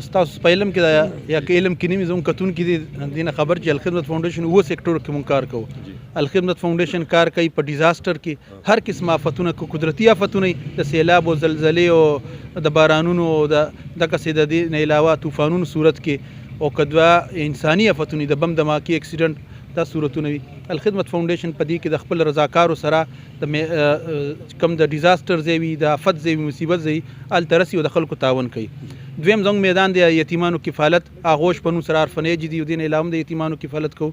ستاسو په علم کې یا که علم کې نه وي زموږ کتونکي دي دې نه خبر چې الخدمت فاونډیشن اووه سیکټرو کې مونږ کار کوو. الخدمت فاونډیشن کار کوي په ډیزاسټر کې هر قسم آفتونه قدرتي آفتونه د سیلاب او زلزلې او د بارانونو او دغسې د دې نه علاوه طوفانونو صورت کې او که دوه انساني آفتونه د بم دماکي اکسیډنټ دا صورتونه وي. الخدمت فاونډیشن په دې کې د خپل رضاکارو سره د کم د ډیزاسټر ځای وي د آفت ځای وي مصیبت ځای هلته رسي او د خلکو تعاون کوي. دویم زموږ میدان دی یتیمانو کفالت آغوش په نوم سره عرفنیج دي او دې نه علاوه هم د یتیمانو کفالت کوو.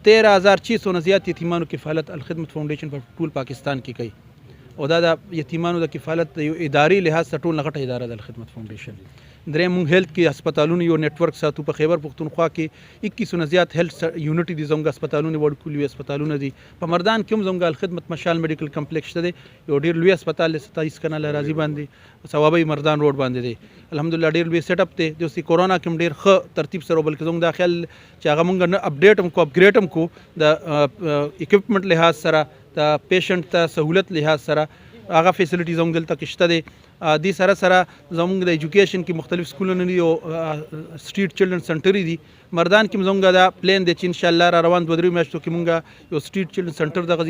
13,600 نه زیات یتیمانو کفالت الخدمت فاونډیشن په ټول پاکستان کې کوي او دا د یتیمانو د کفالت د یو اداري لحاظ سره ټول نه غټه اداره ده الخدمت فاونډیشن. دریم مونږ هیلث کې هسپتالونو یو نیټورک ساتو په خیبر پښتونخوا کې 21 نه زیات هیلث یونټ دي زموږ هسپتالونه وړ لوی هسپتالونه دي. په مردان کې هم زموږ الخدمت مشال میډیکل کمپلیکس شته دی یو ډېر لوی هسپتال دی 27 کناله راضي باندې ثوابي مردان روډ باندې دی. الحمدلله ډېر لوی سیټ اپ دی د اوس کورونا کې هم ډېر ښه ترتیب سره بلکې زموږ دا خیال چې هغه مونږ نه اپډیټ هم کو اپګریډ هم کو د اکوپمنټ لحاظ سره د پیشنټ ته سهولت لحاظ سره هغه فیسلټي زموږ دلته کې شته دی. دې سره سره زموږ د ایجوکیشن کې مختلف سکولونه دي او سټریټ چلډرن سنټر دي. مردان کې زموږ دا پلان دی چې ان شاء الله را روان 2-3 میاشتو کې مونږ یو سټریټ چلډرن سنټر دغه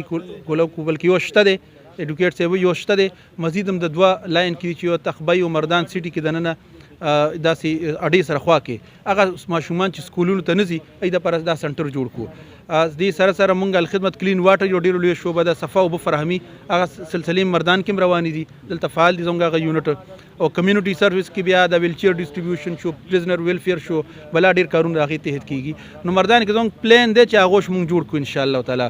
کولو بلکې یو شته دی ایډوکیټ صاحب یو شته دی مزید هم د دوه لاین کې چې یو تخبی او مردان سیټي کې دننه داسې اډې سره خوا کې هغه ماشومان چې سکولونو ته نه ځي ای دپاره دا سنټر جوړ کړو. دې سره سره مونږ الخدمت کلین واټر یو ډېره لویه شعبه ده صفا اوبه فراهمي هغه سلسلې مردان کې هم روانې دي دلته فعال دي زموږ هغه یونټ او کمیونټي سروس کې بیا د ویل چیر ډسټریبیوشن شو پریزنر ویلفیر شو بلا ډېر کارونه د هغې تحت کېږي. نو مردان کې زموږ پلان دی چې هغوش مونږ جوړ کړو انشاءالله تعالی.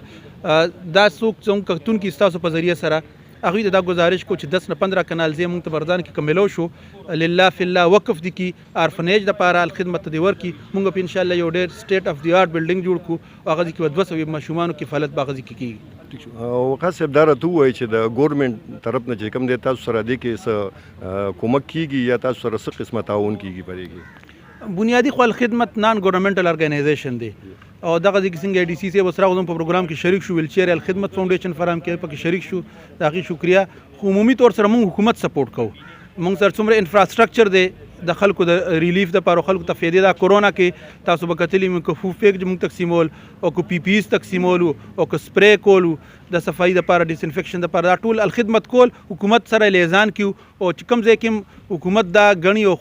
دا څوک زموږ کتونکي ستاسو په ذریعه سره هغوی ته دا گزارش کو چې 10 نه 15 کنال ځای مونږ ته مردان کې کمیلو شو لله فی الله وقف دي کی ارفنیج دپاره الخدمت ته دی ورکړي مونږ په انشاءالله یو ډېر سټیټ اف دی آرټ بلډینګ جوړ کړو هغه ځای کې 200 ماشومانو کفالت به هغه ځای کې کېږي. وقاص صاحب دا راته ووایي چې د ګورنمنټ طرف نه چې کوم دی تاسو سره دې کې څه کومک کېږي یا تاسو سره څه قسمه تعاون کېږي په دې کې؟ بنیادي خو الخدمت نان ګورنمنټل ارګنایزیشن دی او دغه ځای کې څنګه ډي سي صاحب سره زموږ په پروګرام کې شریک شو ویلچیر الخدمت فاونډیشن فراهم کې پکې شریک شو د هغې شکریه. خو عمومي طور سره مونږ حکومت سپورټ کوو مونږ سره څومره انفراسټرکچر دی د خلکو د ریلیف دپاره خلکو ته فایدې دا کورونا کې تاسو به کتلي مونږ که فوف پیک مونږ تقسیمول او که پی پی ایز تقسیمولو او که سپری کولو د صفایي دپاره ډسانفیکشن دپاره دا ټول الخدمت کول حکومت سره لیزان کیو او چې کوم ځای کې حکومت دا ګڼي او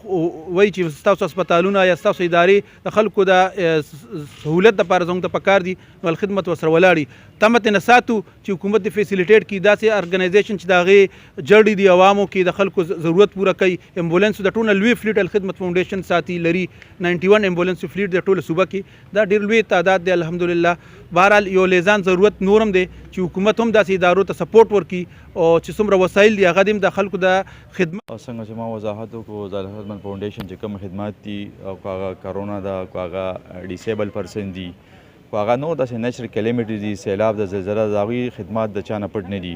وایي چې ستاسو هسپتالونه یا ستاسو ادارې د خلکو د سهولت دپاره زموږ ته پکار دي نو الخدمت ورسره ولاړي. تمه ترې نه ساتو چې حکومت دې فیسیلیټیټ کړي داسې ارګنایزیشن چې د هغې جړې دي عوامو کې د خلکو ضرورت پوره کوي. امبولانسو د ټول لوی فلیټ الخدمت فاونډیشن ساتي لري 91 امبولانس فلیټ د ټوله صوبه کې دا ډېر لوی تعداد دی الحمدلله. بهرحال یو لیزان ضرورت نورم دی چې حکومت هم داسې ادارو ته سپورټ ورکړي او چې څومره وسایل دي هغه د خلکو د خدمت څنګه چې ما وضاحت وکړو د الخدمت فاونډیشن چې کوم خدمات دي او که هغه کرونا ده که هغه ډیسیبل پرسن دي که هغه نور داسې نیچرل کلیمیټي دي سیلاب د زلزله د هغوی خدمات د چا نه پټ نه دي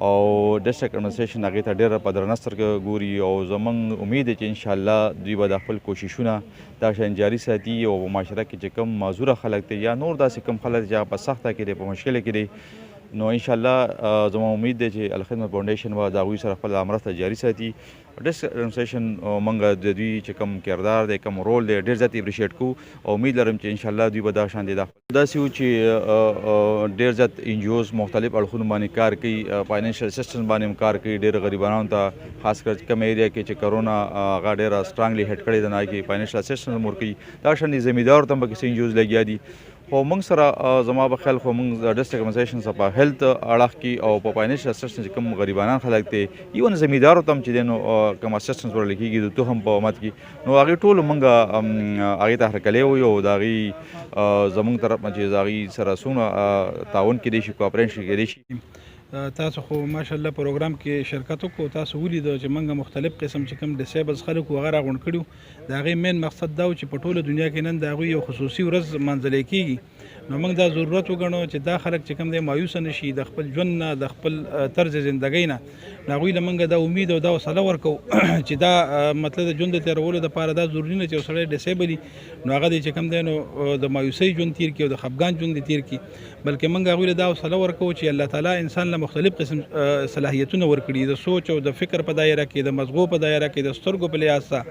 او ډسټرکټ ایډمنسټریشن هغې ته ډېره په درنه سترګه ګوري او زموږ امید دی چې انشاءالله دوی به د خپل کوششونه دا شیان جاري ساتي او په معاشره کې چې کوم معذوره خلک دی یا نور داسې کوم خلک چې هغه په سخته کې دی په مشکله کې دی نو انشاءالله زما امید دی چې الخدمت فاونډیشن به د هغوی سره خپل مرسته جاري ساتي. ډسټرکټ ایډمنسټریشن موږ د دوی چې کوم کردار دی کوم رول دی ډېر زیات اپریشیټ کوو او امید لرم چې انشاءالله دوی به دا شان دی داسې و چې ډېر زیات ان جی اوز مختلف اړخونو باندې کار کوي فاینانشل اسسټنس باندې هم کار کوي ډېر غریبانو ته خاص کر کوم ایریا کې چې کرونا هغه ډېره سټرانګلی هیډ کړې ده نه هغې فاینانشل اسسټنس هم ورکوي دا شان دي زمیندارو ته هم پکې څه ان جی اوز لګیا دي خو موږ سره زما په خیال خو موږ د ډسټرکټ ایډمنسټریشن سره په هیلث اړخ کې او په فاینانشل اسسټنس چې کوم غریبانان خلک دي ایون زمیندارو ته هم چې دی نو کوم اسسټنس ورله کېږي د تهم په مت کې نو هغې ټولو موږ هغې ته هرکلی وایو او د هغې زموږ طرف نه چې د هغې سره څومره تعاون کېدی شي کوآپریشن کېدی شي. تاسو خو ماشاءالله پروګرام کې شرکت وکړو تاسو ولیدو چې موږ مختلف قسم چې کوم ډسیبلز خلک وو هغه راغونډ کړي د هغې مین مقصد دا و چې په ټوله دنیا کې نن د هغوی یو خصوصي ورځ منځلی کېږي نو موږ دا ضرورت وګڼو چې دا خلک چې کوم دی مایوسه نشي د خپل ژوند نه د خپل طرز زندګۍ نه هغوی له موږ دا امید او دا حوصله ورکو چې دا مطلب د ژوند د تېرولو دپاره دا ضروري نه چې یو سړی ډسیبل وي نو هغه دی چې کوم دی نو د مایوسۍ ژوند تیر کړي او د خفګان ژوند دې تیر کړي بلکې موږ هغوی له دا حوصله ورکوو چې الله تعالی انسان له مختلف قسم صلاحیتونه ورکړي د سوچ او د فکر په دایره کې د مزغو په دایره کې د سترګو په لحاظ سره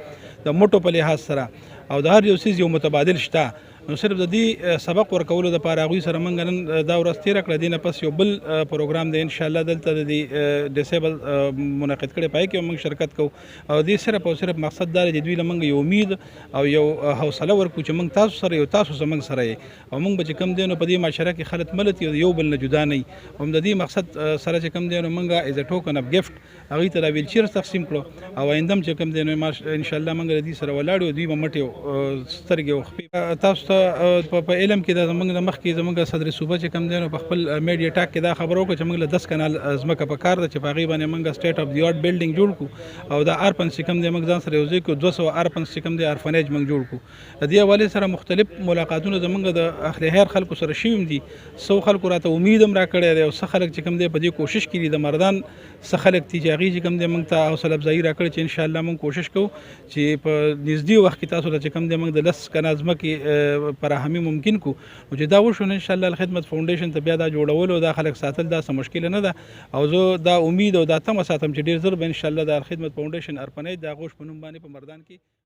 د مټو په لحاظ سره او د هر یو څیز یو متبادل شته نو صرف د دې سبق ورکولو دپاره هغوی سره موږ نن دا ورځ تېره کړه دې نه پس یو بل پروګرام دی انشاءالله دلته د دې ډسیبل منعقد کړی پای کې موږ شرکت کوو او دې صرف او صرف مقصد دا دی چې دوی له موږ یو امید او یو حوصله ورکړو چې موږ تاسو سره یو تاسو زموږ سره یې او موږ به چې کوم دی نو په دې معاشره کې خلک ملت یو بل نه جدا نه وي هم د دې مقصد سره چې کوم دی نو موږ ایز ا ټوکن اف ګفټ هغوی ته دا ویلچیرز تقسیم کړو او آینده هم چې کوم دی نو انشاءالله موږ د دې سره ولاړ یو دوی به مټې سترګې او خپې تاسو ته په علم کې دا زموږ د مخکې زموږ صدر صوبه چې کوم دی نو په خپل میډیا ټاک کې دا خبره وکړه چې موږ له 10 کنال ځمکه په کار ده چې په هغې باندې موږ سټیټ اف دی آرټ بلډینګ جوړ کړو او دا ارپنس چې کوم دی موږ ځان سره یو ځای کړو 200 ارپنس چې کوم دی ارفنیج موږ جوړ کړو د دې حوالې سره مختلف ملاقاتونه زموږ د اهل خیر خلکو سره شوي دي څو خلکو راته امید هم راکړی دی او څه خلک چې کوم دی په دې کوشش کړي د مردان څه خلک دي چې هغوی چې کوم دی موږ ته حوصله افزایي راکړې چې انشاءالله موږ کوشش کوو چې په نږدې وخت کې تاسو ته چې کوم دی موږ د 10 کنال ځمکې فراهمي ممکن کړو نو چې دا وشو نو انشاءالله الخدمت فاونډیشن ته بیا دا جوړول او دا خلک ساتل دا څه مشکل نه ده او زه دا امید او دا تمه ساتم چې ډېر ژر به انشاءالله د الخدمت فاونډیشن ارپنیج د هغوش په نوم باندې په مردان کې